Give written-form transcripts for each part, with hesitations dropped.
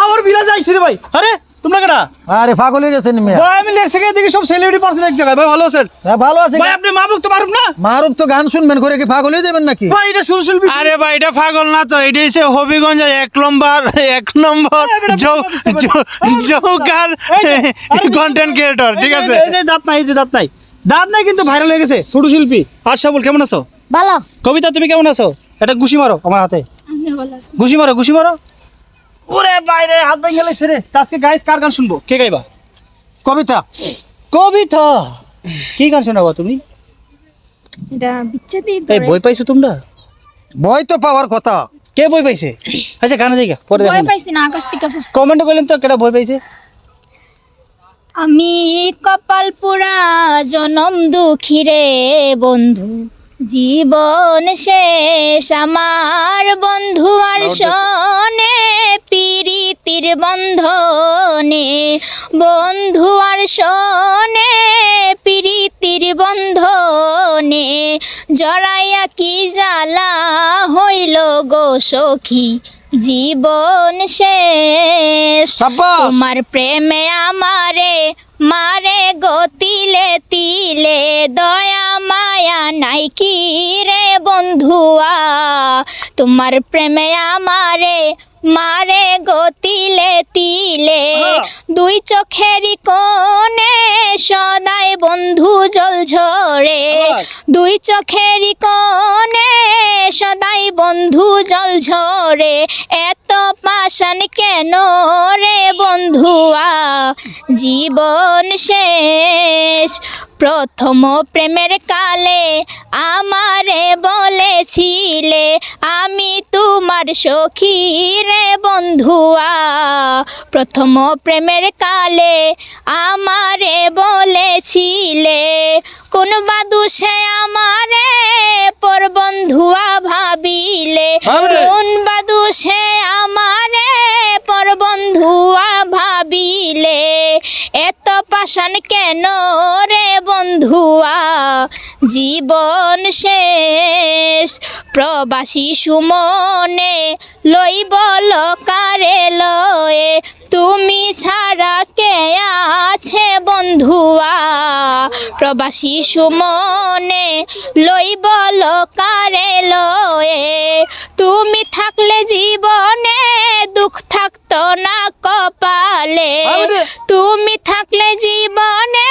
হাওয়ার বিলা যাইছে রে ভাই। আরে তোমরা কেডা? আরে পাগল হয়ে গেছেন মিয়া। ভাই আমি লেটসে গিয়ে দেখি সব সেলিব্রিটি পারসন এক জায়গায়। ভাই ভালো আছেন? হ্যাঁ ভালো আছে। ভাই আপনি মাহবুব তো মারুফ না? মারুফ তো গান শুনবেন করে কি পাগল হয়ে যাবেন নাকি? ভাই এটা সুরশিল্পী। আরে ভাই এটা পাগল না তো, এটা হচ্ছে হবিগঞ্জের এক নম্বর জৌকার কন্টেন্ট ক্রিয়েটর, ঠিক আছে? এই যে দাঁত নাই, এই যে দাঁত নাই, দাঁত নাই কিন্তু ভাইরাল হয়ে গেছে ছোট শিল্পী। আশরাফুল কেমন আছো? ভালো। কবিতা তুমি কেমন আছো? এটা ঘুষি মারো আমার হাতে, আমি ভালো আছি। ঘুষি মারো, ঘুষি মারো। ওরে বাইরে হাত ভেঙে গেছে রে। আজকে গাইস কার গান শুনবো? কে গাইবা? কবিতা। কবিতা। কি গান শোনাবা তুমি? এটা বিচ্ছেদি এই বই পাইছো তোমরা? বই তো পাওয়ার কথা। কে বই পাইছে? আচ্ছা গানে যাইগা পরে বই দেখো। পাইছি না, আকাশ থেকে পড়ছি। কমেন্ট করলেন তো কেডা বই পাইছে? আমি কপাল পুরা জনম দুঃখী রে বন্ধু, জীবন শেষ আমার বন্ধু আর শোনে প্রীতির বন্ধনে, বন্ধু আর শোনে প্রীতির বন্ধনে, জড়াইয়া কি জ্বালা হইল গো সখী জীবন শেষ। সাব্বাস। তোমার প্রেমে আমারে মারে গো তিলে তিলে, দয়া মায়া নাই কি রে বন্ধুয়া, তোমার প্রেমে আমারে মারে গো তিলে তিলে, দুই চোখেরই কোণে সদাই বন্ধু জল ঝরে, দুই চোখেরই কোণে সদাই বন্ধু জল ঝরে, এত পাষাণ কেন রে বন্ধুয়া জীবন শেষ। প্রথম প্রেমের কালে আমারে বলেছিলে আমি তোমার সখী রে বন্ধুয়া, প্রথম প্রেমের কালে আমারে বলেছিলে কোন বাদুষে আমারে পর বন্ধুয়া ভাবিলে, কোন বাদুষে আমারে পর বন্ধুয়া ভাবিলে, এত পাষাণ কেন রে বন্ধুয়া জীবন শেষ। প্রবাসী সুমনে লইব লকারে লয়ে, তুমি ছাড়া কে আছে বন্ধুয়া, প্রবাসী সুমনে লইব লকারে লয়ে, তুমি থাকলে জীবনে দুঃখ থাকতো না কপালে, তুমি থাকলে জীবনে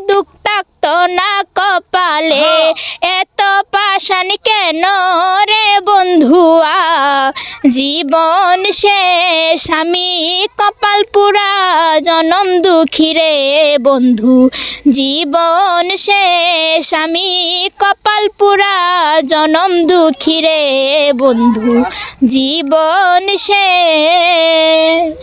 দুঃখ থাকতো না কপালে, এত পাষাণ কেন রে বন্ধুয়া জীবন শেষ। আমি কপাল পুরা জনম দুঃখী রে বন্ধু, জীবন শেষ। আমি কপাল পুরা জনম দুঃখী রে বন্ধু, জীবন শেষ।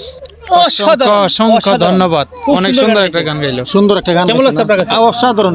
অসংখ্য ধন্যবাদ, অনেক সুন্দর একটা গান গাইলো। সুন্দর একটা গান। কেমন লাগছে আপনার কাছে? অসাধারণ।